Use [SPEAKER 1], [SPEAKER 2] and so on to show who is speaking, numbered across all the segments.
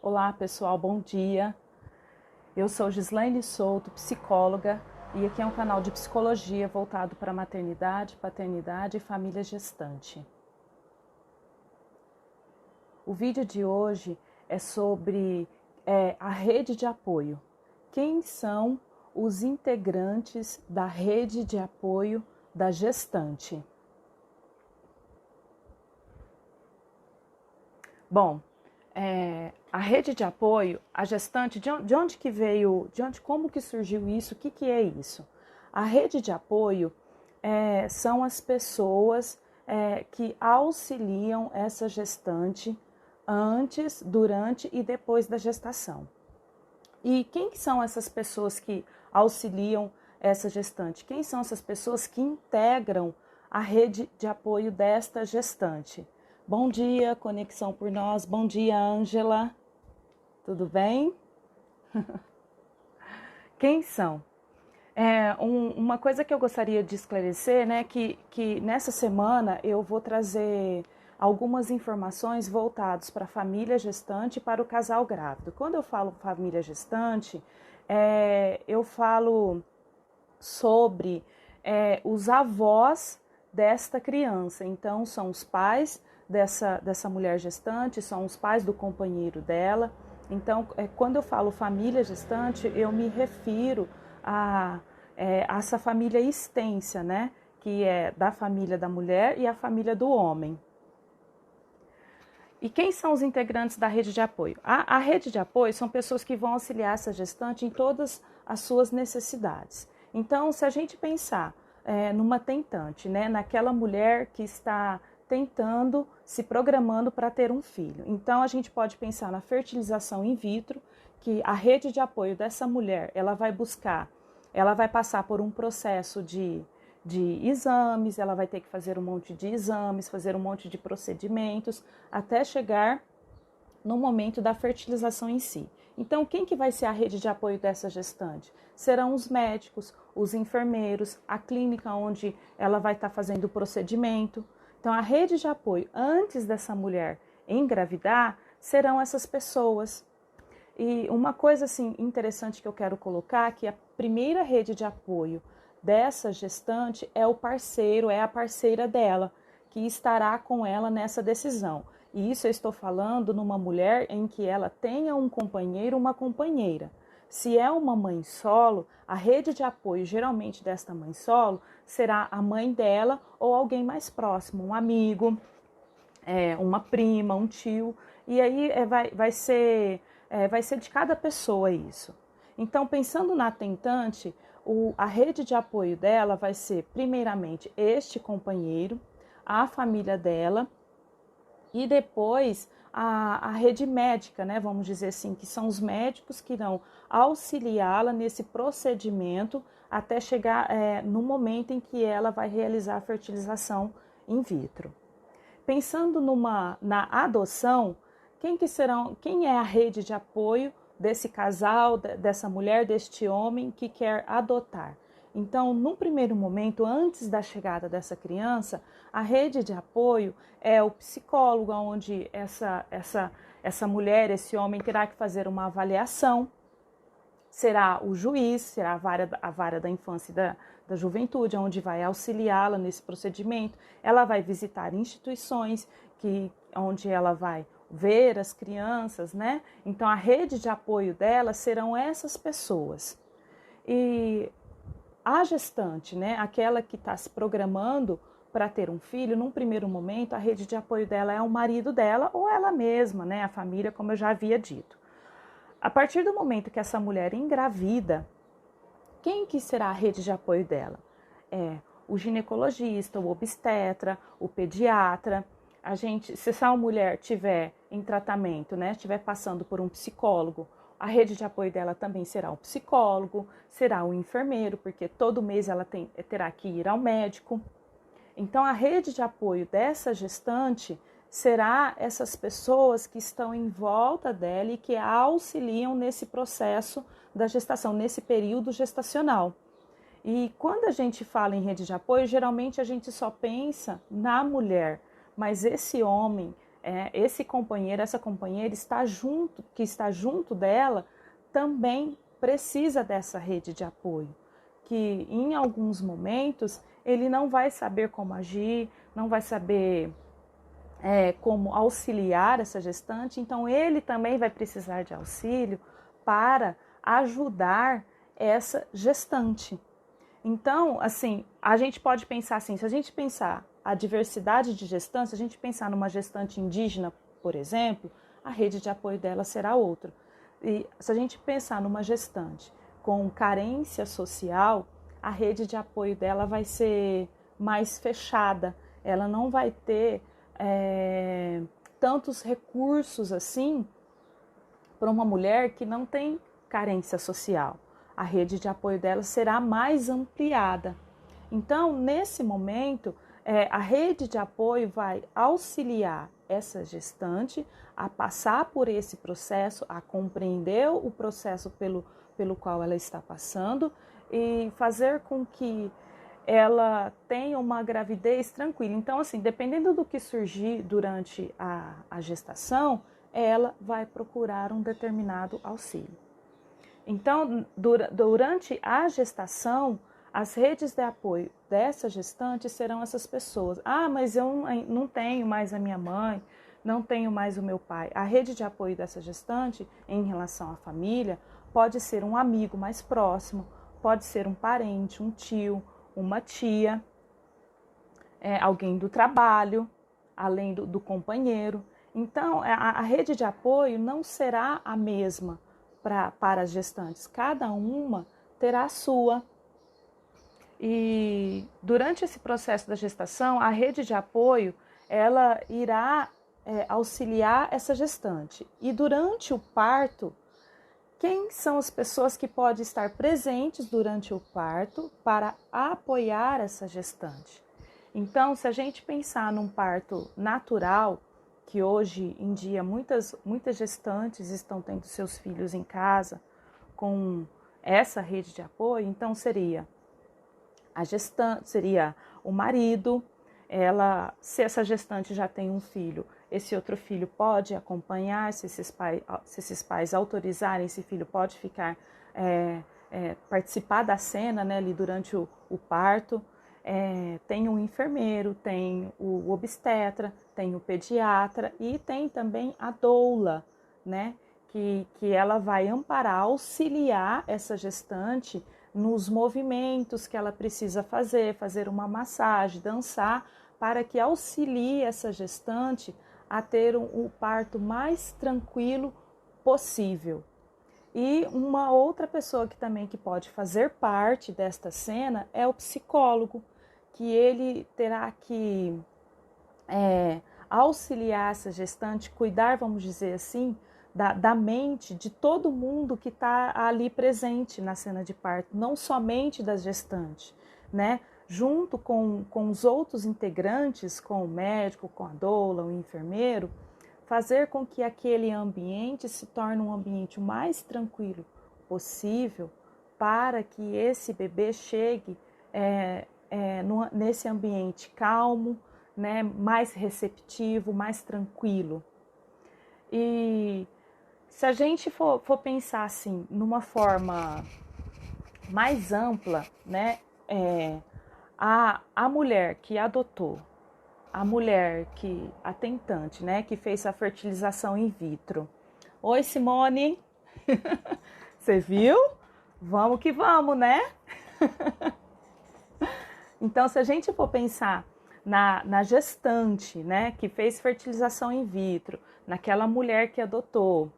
[SPEAKER 1] Olá pessoal, bom dia. Eu sou Gislaine Souto, psicóloga, e aqui é um canal de psicologia voltado para maternidade, paternidade e família gestante. O vídeo de hoje é sobre a rede de apoio. Quem são os integrantes da rede de apoio da gestante? Bom, a rede de apoio, a gestante, de onde que veio, como que surgiu isso, o que é isso? A rede de apoio são as pessoas que auxiliam essa gestante antes, durante e depois da gestação. E quem que são essas pessoas que auxiliam essa gestante? Quem são essas pessoas que integram a rede de apoio desta gestante? Bom dia, Conexão por Nós. Bom dia, Ângela. Tudo bem? Quem são? Uma coisa que eu gostaria de esclarecer, né, que nessa semana eu vou trazer algumas informações voltadas para a família gestante e para o casal grávido. Quando eu falo família gestante, eu falo sobre os avós desta criança. Então, são os pais dessa mulher gestante, são os pais do companheiro dela. Então, quando eu falo família gestante, eu me refiro a essa família extensa, né? Que é da família da mulher e a família do homem. E quem são os integrantes da rede de apoio? A rede de apoio são pessoas que vão auxiliar essa gestante em todas as suas necessidades. Então, se a gente pensar numa tentante, né? Naquela mulher que está tentando, se programando para ter um filho. Então, a gente pode pensar na fertilização in vitro, que a rede de apoio dessa mulher, ela vai passar por um processo de exames, ela vai ter que fazer um monte de exames, fazer um monte de procedimentos, até chegar no momento da fertilização em si. Então, quem que vai ser a rede de apoio dessa gestante? Serão os médicos, os enfermeiros, a clínica onde ela vai estar fazendo o procedimento. Então, a rede de apoio antes dessa mulher engravidar serão essas pessoas. E uma coisa assim interessante que eu quero colocar, que a primeira rede de apoio dessa gestante é o parceiro, é a parceira dela, que estará com ela nessa decisão. E isso eu estou falando numa mulher em que ela tenha um companheiro, uma companheira. Se é uma mãe solo, a rede de apoio geralmente desta mãe solo será a mãe dela ou alguém mais próximo, um amigo, uma prima, um tio. E aí vai ser de cada pessoa isso. Então, pensando na tentante, a rede de apoio dela vai ser, primeiramente, este companheiro, a família dela e depois a rede médica, né? Vamos dizer assim, que são os médicos que irão auxiliá-la nesse procedimento até chegar no momento em que ela vai realizar a fertilização in vitro. Pensando na adoção, quem é a rede de apoio desse casal, dessa mulher, deste homem que quer adotar? Então, num primeiro momento, antes da chegada dessa criança, a rede de apoio é o psicólogo, onde essa mulher, esse homem terá que fazer uma avaliação. Será o juiz, será a vara da infância e da juventude, onde vai auxiliá-la nesse procedimento. Ela vai visitar instituições onde ela vai ver as crianças, né? Então, a rede de apoio dela serão essas pessoas. E a gestante, né? Aquela que está se programando para ter um filho, num primeiro momento, a rede de apoio dela é o marido dela ou ela mesma, né? A família, como eu já havia dito. A partir do momento que essa mulher engravida, quem que será a rede de apoio dela? O ginecologista, o obstetra, o pediatra. Se essa mulher estiver em tratamento, né, estiver passando por um psicólogo, a rede de apoio dela também será o psicólogo, será o enfermeiro, porque todo mês ela terá que ir ao médico. Então, a rede de apoio dessa gestante será essas pessoas que estão em volta dela e que a auxiliam nesse processo da gestação, nesse período gestacional. E quando a gente fala em rede de apoio, geralmente a gente só pensa na mulher, mas esse homem, esse companheiro, essa companheira que está junto dela, também precisa dessa rede de apoio, que em alguns momentos ele não vai saber como agir, não vai saber como auxiliar essa gestante, então ele também vai precisar de auxílio para ajudar essa gestante. Então, assim, a gente pode pensar assim, se a gente pensar a diversidade de gestantes, se a gente pensar numa gestante indígena, por exemplo, a rede de apoio dela será outra. E se a gente pensar numa gestante com carência social, a rede de apoio dela vai ser mais fechada, ela não vai ter tantos recursos assim para uma mulher que não tem carência social. A rede de apoio dela será mais ampliada. Então, nesse momento, a rede de apoio vai auxiliar essa gestante a passar por esse processo, a compreender o processo pelo qual ela está passando e fazer com que ela tenha uma gravidez tranquila. Então, assim, dependendo do que surgir durante a gestação, ela vai procurar um determinado auxílio. Então, durante a gestação, as redes de apoio dessa gestante serão essas pessoas. Ah, mas eu não tenho mais a minha mãe, não tenho mais o meu pai. A rede de apoio dessa gestante, em relação à família, pode ser um amigo mais próximo, pode ser um parente, um tio, uma tia, alguém do trabalho, além do companheiro. Então, a rede de apoio não será a mesma para as gestantes, cada uma terá a sua. E durante esse processo da gestação, a rede de apoio ela irá auxiliar essa gestante. E durante o parto, quem são as pessoas que podem estar presentes durante o parto para apoiar essa gestante? Então, se a gente pensar num parto natural, que hoje em dia muitas gestantes estão tendo seus filhos em casa com essa rede de apoio, então seria a gestante, seria o marido, se essa gestante já tem um filho, esse outro filho pode acompanhar, se esses pais autorizarem, esse filho pode ficar, participar da cena, né, ali durante o parto. Tem um enfermeiro, tem o obstetra, tem o pediatra e tem também a doula, né, que ela vai amparar, auxiliar essa gestante nos movimentos que ela precisa fazer uma massagem, dançar, para que auxilie essa gestante a ter um parto mais tranquilo possível. E uma outra pessoa que pode fazer parte desta cena é o psicólogo, que ele terá que auxiliar essa gestante, cuidar, vamos dizer assim, da mente de todo mundo que está ali presente na cena de parto, não somente da gestante, né? Junto com os outros integrantes, com o médico, com a doula, o enfermeiro, fazer com que aquele ambiente se torne um ambiente o mais tranquilo possível para que esse bebê chegue nesse ambiente calmo, né, mais receptivo, mais tranquilo. E se a gente for pensar assim, numa forma mais ampla, né, a mulher que adotou, a mulher a tentante, né, que fez a fertilização in vitro. Oi, Simone, você viu? Vamos que vamos, né? Então, se a gente for pensar na gestante, né, que fez fertilização in vitro, naquela mulher que adotou,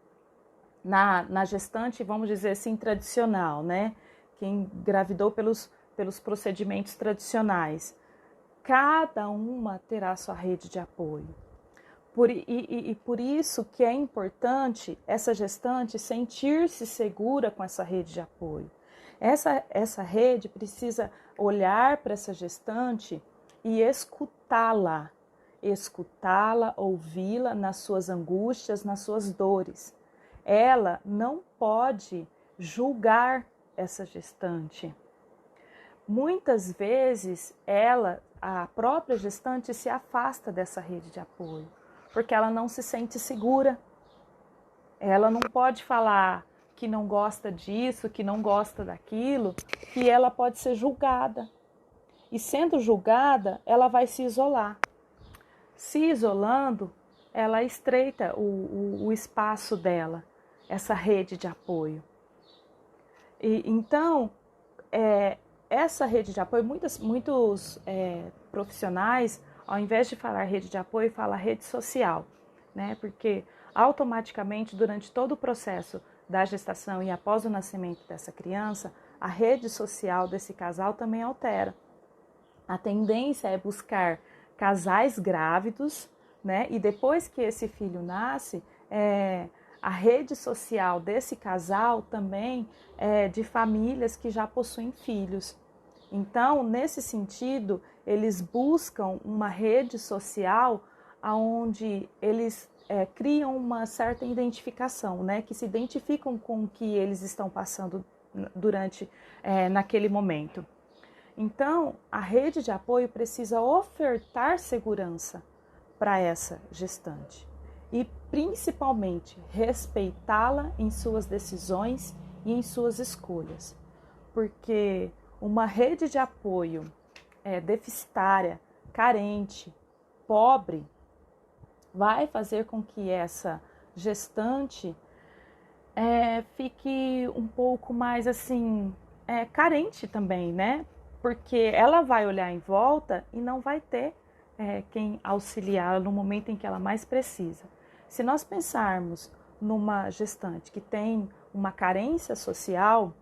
[SPEAKER 1] na gestante, vamos dizer assim, tradicional, né, que engravidou pelos procedimentos tradicionais, cada uma terá sua rede de apoio. Por isso que é importante essa gestante sentir-se segura com essa rede de apoio. Essa rede precisa olhar para essa gestante e escutá-la, ouvi-la nas suas angústias, nas suas dores. Ela não pode julgar essa gestante. Muitas vezes a própria gestante se afasta dessa rede de apoio, porque ela não se sente segura. Ela não pode falar que não gosta disso, que não gosta daquilo, que ela pode ser julgada. E sendo julgada, ela vai se isolar. Se isolando, ela estreita o espaço dela, essa rede de apoio. Então, essa rede de apoio, muitos profissionais, ao invés de falar rede de apoio, fala rede social, né? Porque automaticamente, durante todo o processo da gestação e após o nascimento dessa criança, a rede social desse casal também altera. A tendência é buscar casais grávidos, né? E depois que esse filho nasce, a rede social desse casal também é de famílias que já possuem filhos. Então, nesse sentido, eles buscam uma rede social onde eles criam uma certa identificação, né? Que se identificam com o que eles estão passando naquele momento. Então, a rede de apoio precisa ofertar segurança para essa gestante e, principalmente, respeitá-la em suas decisões e em suas escolhas, porque uma rede de apoio deficitária, carente, pobre, vai fazer com que essa gestante fique um pouco mais assim, carente também, né? Porque ela vai olhar em volta e não vai ter quem auxiliá-la no momento em que ela mais precisa. Se nós pensarmos numa gestante que tem uma carência social,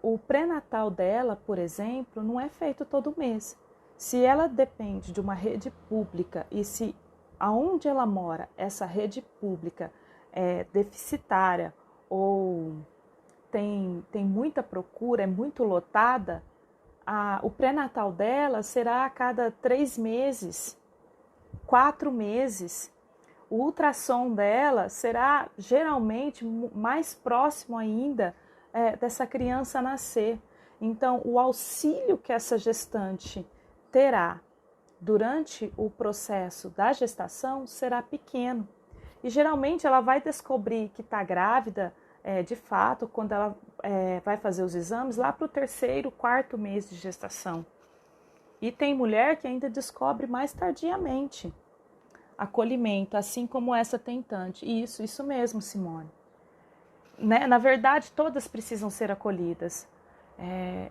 [SPEAKER 1] o pré-natal dela, por exemplo, não é feito todo mês. Se ela depende de uma rede pública e se aonde ela mora, essa rede pública é deficitária ou tem muita procura, é muito lotada, o pré-natal dela será a cada 3 meses, 4 meses. O ultrassom dela será geralmente mais próximo ainda dessa criança nascer. Então, o auxílio que essa gestante terá durante o processo da gestação será pequeno. E geralmente ela vai descobrir que está grávida, de fato, quando ela vai fazer os exames, lá para o 3º, 4º mês de gestação. E tem mulher que ainda descobre mais tardiamente acolhimento, assim como essa tentante. Isso mesmo, Simone. Né? Na verdade, todas precisam ser acolhidas,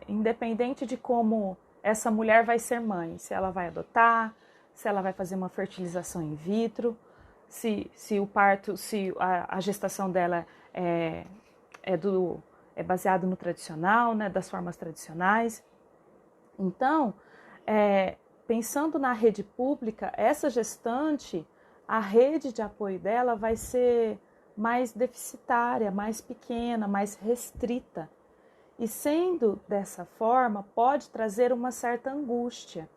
[SPEAKER 1] independente de como essa mulher vai ser mãe, se ela vai adotar, se ela vai fazer uma fertilização in vitro, se o parto, se a gestação dela é baseado no tradicional, né, das formas tradicionais. Então, pensando na rede pública, essa gestante, a rede de apoio dela vai ser mais deficitária, mais pequena, mais restrita. E sendo dessa forma, pode trazer uma certa angústia,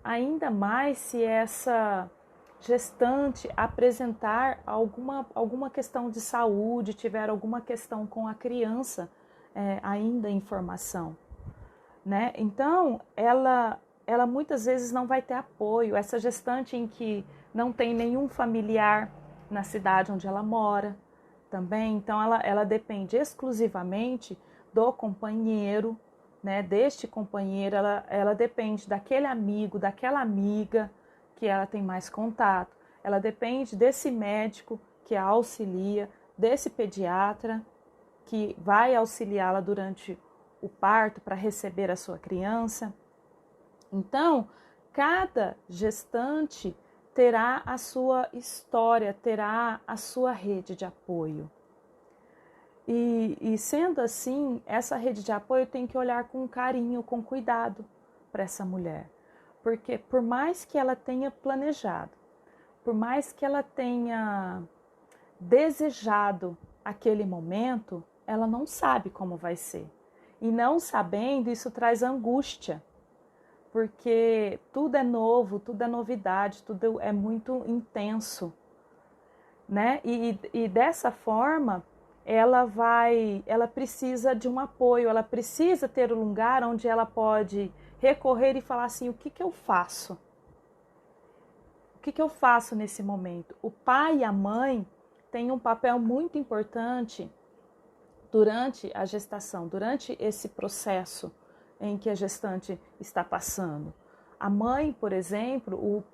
[SPEAKER 1] ainda mais se essa gestante apresentar alguma questão de saúde, tiver alguma questão com a criança ainda em formação, né? Então, ela muitas vezes não vai ter apoio. Essa gestante em que não tem nenhum familiar na cidade onde ela mora também, então ela depende exclusivamente do companheiro, né? Deste companheiro, ela depende daquele amigo, daquela amiga que ela tem mais contato, ela depende desse médico que a auxilia, desse pediatra que vai auxiliá-la durante o parto para receber a sua criança. Então, cada gestante terá a sua história, terá a sua rede de apoio. E sendo assim, essa rede de apoio tem que olhar com carinho, com cuidado para essa mulher. Porque por mais que ela tenha planejado, por mais que ela tenha desejado aquele momento, ela não sabe como vai ser. E não sabendo, isso traz angústia, porque tudo é novo, tudo é novidade, tudo é muito intenso, né? E dessa forma, ela precisa de um apoio, ela precisa ter um lugar onde ela pode recorrer e falar assim, o que eu faço? que eu faço nesse momento? O pai e a mãe têm um papel muito importante durante a gestação, durante esse processo em que a gestante está passando. A mãe, por exemplo,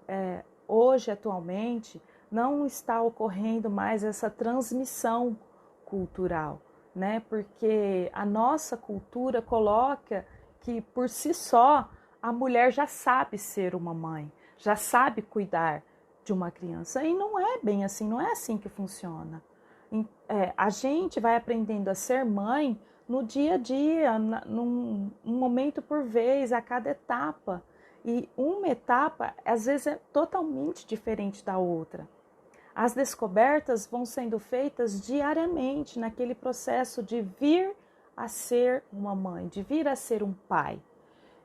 [SPEAKER 1] hoje, atualmente, não está ocorrendo mais essa transmissão cultural, né? Porque a nossa cultura coloca que, por si só, a mulher já sabe ser uma mãe, já sabe cuidar de uma criança. E não é bem assim, não é assim que funciona. A gente vai aprendendo a ser mãe no dia a dia, num momento por vez, a cada etapa. E uma etapa, às vezes, é totalmente diferente da outra. As descobertas vão sendo feitas diariamente naquele processo de vir a ser uma mãe, de vir a ser um pai.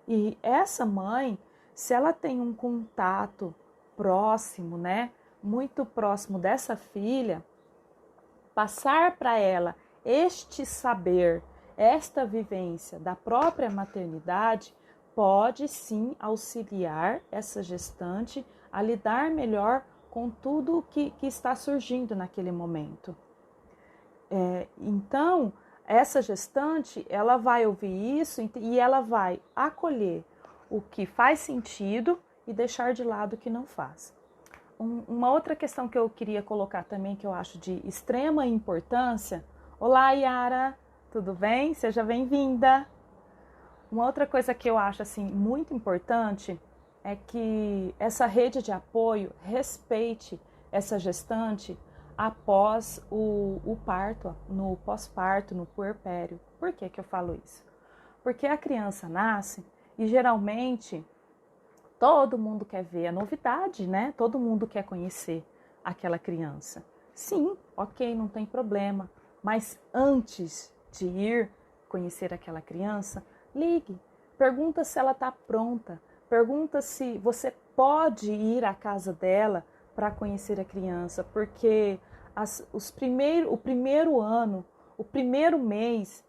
[SPEAKER 1] E essa mãe, se ela tem um contato próximo, né, muito próximo dessa filha, passar para ela este saber, esta vivência da própria maternidade, pode sim auxiliar essa gestante a lidar melhor com tudo que está surgindo naquele momento. Então, essa gestante, ela vai ouvir isso e ela vai acolher o que faz sentido e deixar de lado o que não faz. Uma outra questão que eu queria colocar também, que eu acho de extrema importância. Olá, Yara, tudo bem? Seja bem-vinda. Uma outra coisa que eu acho assim muito importante é que essa rede de apoio respeite essa gestante após o parto, no pós-parto, no puerpério. Por que eu falo isso? Porque a criança nasce e geralmente todo mundo quer ver a novidade, né? Todo mundo quer conhecer aquela criança. Sim, ok, não tem problema. Mas antes de ir conhecer aquela criança, ligue. Pergunta se ela está pronta. Pergunta se você pode ir à casa dela para conhecer a criança. Porque o primeiro ano, o primeiro mês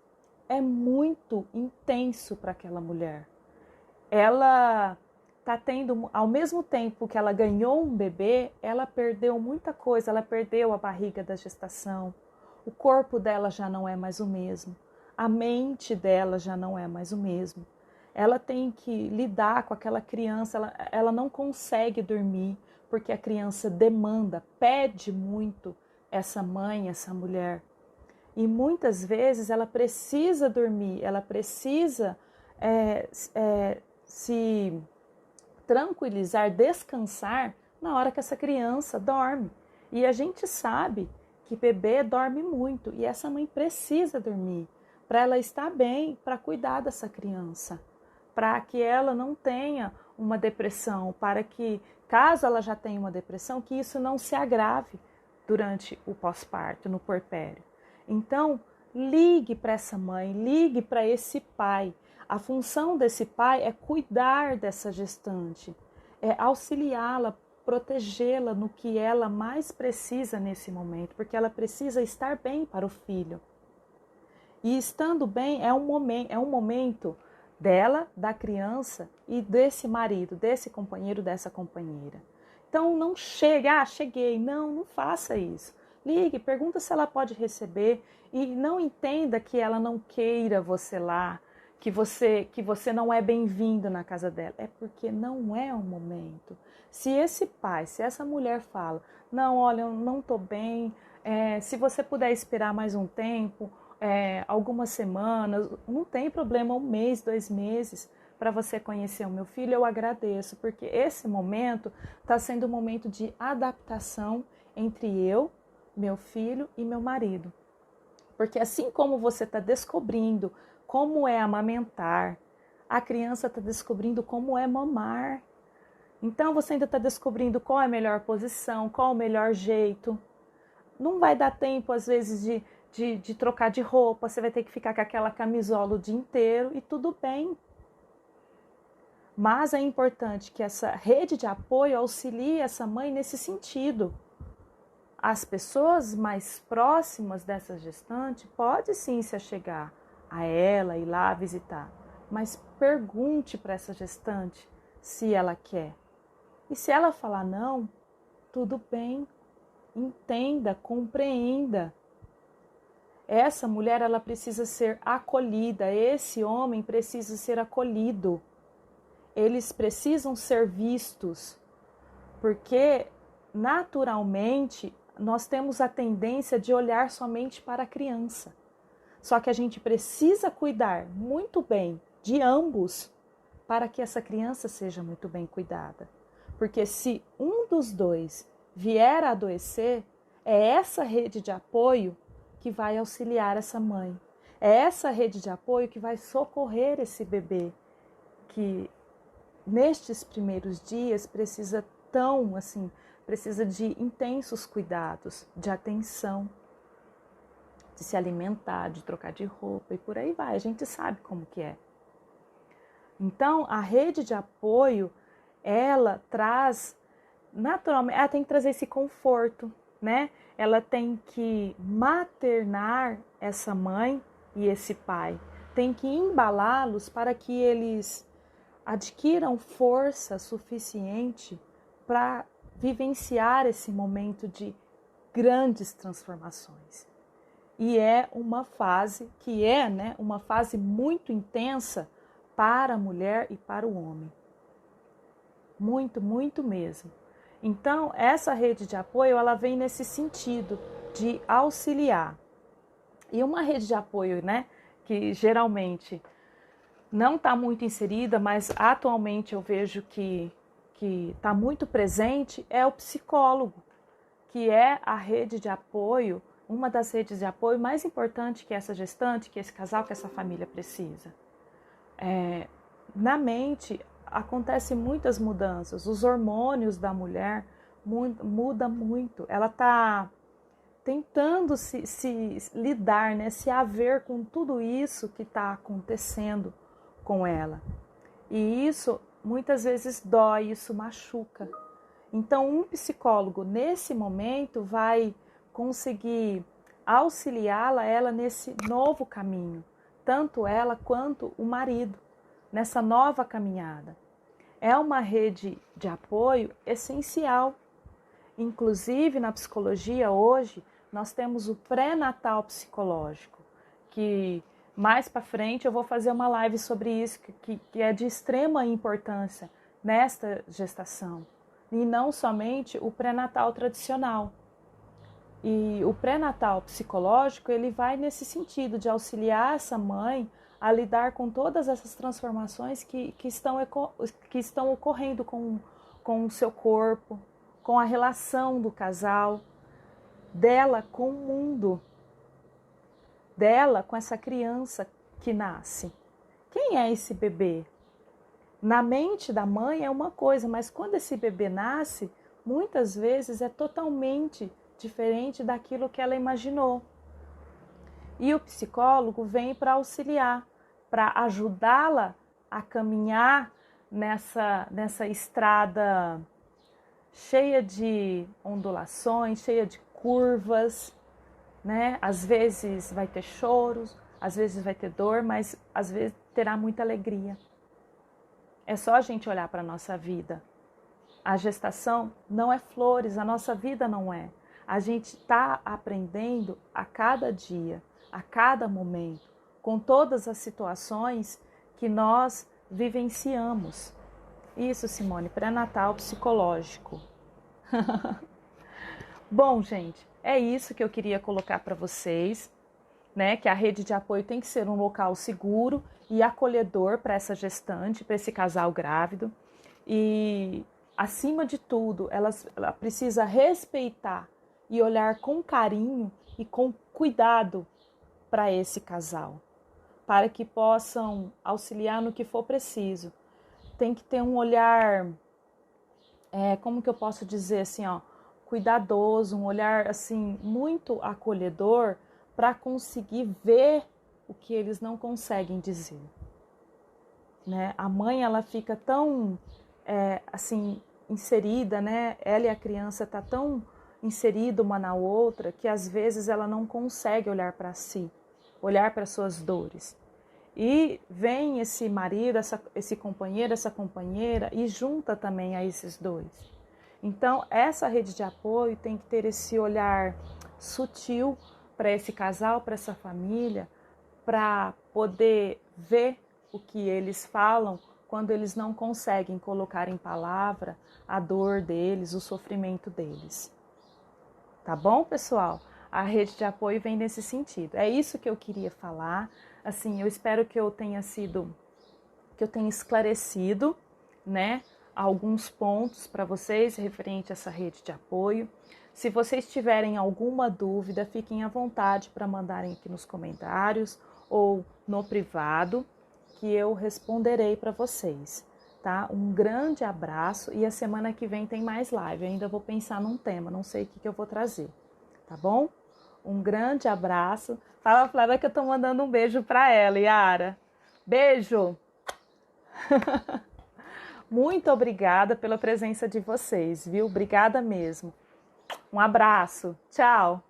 [SPEAKER 1] é muito intenso para aquela mulher. Ela está tendo, ao mesmo tempo que ela ganhou um bebê, ela perdeu muita coisa, ela perdeu a barriga da gestação, o corpo dela já não é mais o mesmo, a mente dela já não é mais o mesmo. Ela tem que lidar com aquela criança, ela não consegue dormir, porque a criança demanda, pede muito essa mãe, essa mulher. E muitas vezes ela precisa dormir, ela precisa se tranquilizar, descansar na hora que essa criança dorme. E a gente sabe que bebê dorme muito e essa mãe precisa dormir para ela estar bem, para cuidar dessa criança, para que ela não tenha uma depressão, para que, caso ela já tenha uma depressão, que isso não se agrave durante o pós-parto, no puerpério. Então, ligue para essa mãe, ligue para esse pai. A função desse pai é cuidar dessa gestante, é auxiliá-la, protegê-la no que ela mais precisa nesse momento, porque ela precisa estar bem para o filho. E estando bem é um momento dela, da criança e desse marido, desse companheiro, dessa companheira. Então não cheguei, não faça isso. Ligue, pergunta se ela pode receber e não entenda que ela não queira você lá, que você não é bem-vindo na casa dela. É porque não é o momento. Se esse pai, se essa mulher fala, não, olha, eu não estou bem, se você puder esperar mais um tempo, algumas semanas, não tem problema, 1 mês, 2 meses, para você conhecer o meu filho, eu agradeço, porque esse momento está sendo um momento de adaptação entre eu, meu filho e meu marido. Porque assim como você está descobrindo como é amamentar, a criança está descobrindo como é mamar. Então você ainda está descobrindo qual é a melhor posição, qual é o melhor jeito. Não vai dar tempo, às vezes, de trocar de roupa, você vai ter que ficar com aquela camisola o dia inteiro e tudo bem. Mas é importante que essa rede de apoio auxilie essa mãe nesse sentido. As pessoas mais próximas dessa gestante podem sim se achegar a ela, ir lá visitar, mas pergunte para essa gestante se ela quer. E se ela falar não, tudo bem. Entenda, compreenda. Essa mulher, ela precisa ser acolhida, esse homem precisa ser acolhido. Eles precisam ser vistos, porque naturalmente nós temos a tendência de olhar somente para a criança. Só que a gente precisa cuidar muito bem de ambos para que essa criança seja muito bem cuidada. Porque se um dos dois vier a adoecer, é essa rede de apoio que vai auxiliar essa mãe. É essa rede de apoio que vai socorrer esse bebê que nestes primeiros dias precisa precisa de intensos cuidados, de atenção, de se alimentar, de trocar de roupa e por aí vai. A gente sabe como que é. Então, a rede de apoio, ela traz, naturalmente, ela tem que trazer esse conforto, né? Ela tem que maternar essa mãe e esse pai. Tem que embalá-los para que eles adquiram força suficiente para vivenciar esse momento de grandes transformações. E é uma fase uma fase muito intensa para a mulher e para o homem. Muito, muito mesmo. Então, essa rede de apoio, ela vem nesse sentido de auxiliar. E uma rede de apoio, né, que geralmente não está muito inserida, mas atualmente eu vejo que está muito presente, é o psicólogo, que é a rede de apoio, uma das redes de apoio mais importantes que essa gestante, que esse casal, que essa família precisa. Na mente acontecem muitas mudanças, os hormônios da mulher mudam muito, ela está tentando se lidar, né, se haver com tudo isso que está acontecendo com ela. E isso muitas vezes dói, isso machuca. Então, um psicólogo nesse momento vai conseguir auxiliá-la, ela nesse novo caminho, tanto ela quanto o marido, nessa nova caminhada. É uma rede de apoio essencial. Inclusive, na psicologia hoje, nós temos o pré-natal psicológico, que mais para frente eu vou fazer uma live sobre isso, que é de extrema importância nesta gestação. E não somente o pré-natal tradicional. E o pré-natal psicológico, ele vai nesse sentido de auxiliar essa mãe a lidar com todas essas transformações que estão ocorrendo com o seu corpo, com a relação do casal, dela com o mundo, dela com essa criança que nasce. Quem é esse bebê? Na mente da mãe é uma coisa, mas quando esse bebê nasce, muitas vezes é totalmente diferente daquilo que ela imaginou. E o psicólogo vem para auxiliar, para ajudá-la a caminhar nessa estrada cheia de ondulações, cheia de curvas, né? Às vezes vai ter choros, às vezes vai ter dor, mas às vezes terá muita alegria. É só a gente olhar para a nossa vida. A gestação não é flores, a nossa vida não é. A gente está aprendendo a cada dia, a cada momento, com todas as situações que nós vivenciamos. Isso, Simone, pré-natal psicológico. Bom, gente, é isso que eu queria colocar para vocês, né? Que a rede de apoio tem que ser um local seguro e acolhedor para essa gestante, para esse casal grávido. E, acima de tudo, ela precisa respeitar e olhar com carinho e com cuidado para esse casal, para que possam auxiliar no que for preciso. Tem que ter um olhar, como que eu posso dizer assim, cuidadoso, um olhar assim muito acolhedor para conseguir ver o que eles não conseguem dizer, né? A mãe, ela fica tão assim inserida, né? Ela e a criança tá tão inserida uma na outra que às vezes ela não consegue olhar para si, olhar para suas dores. E vem esse marido, esse companheiro, essa companheira e junta também a esses dois. Então, essa rede de apoio tem que ter esse olhar sutil para esse casal, para essa família, para poder ver o que eles falam quando eles não conseguem colocar em palavra a dor deles, o sofrimento deles. Tá bom, pessoal? A rede de apoio vem nesse sentido. É isso que eu queria falar. Assim, eu espero que eu tenha esclarecido, né, alguns pontos para vocês referente a essa rede de apoio. Se vocês tiverem alguma dúvida, fiquem à vontade para mandarem aqui nos comentários ou no privado, que eu responderei para vocês, tá? Um grande abraço e a semana que vem tem mais live. Eu ainda vou pensar num tema, não sei o que eu vou trazer, tá bom? Um grande abraço. Fala a Flávia que eu tô mandando um beijo para ela, Yara. Beijo! Muito obrigada pela presença de vocês, viu? Obrigada mesmo. Um abraço. Tchau.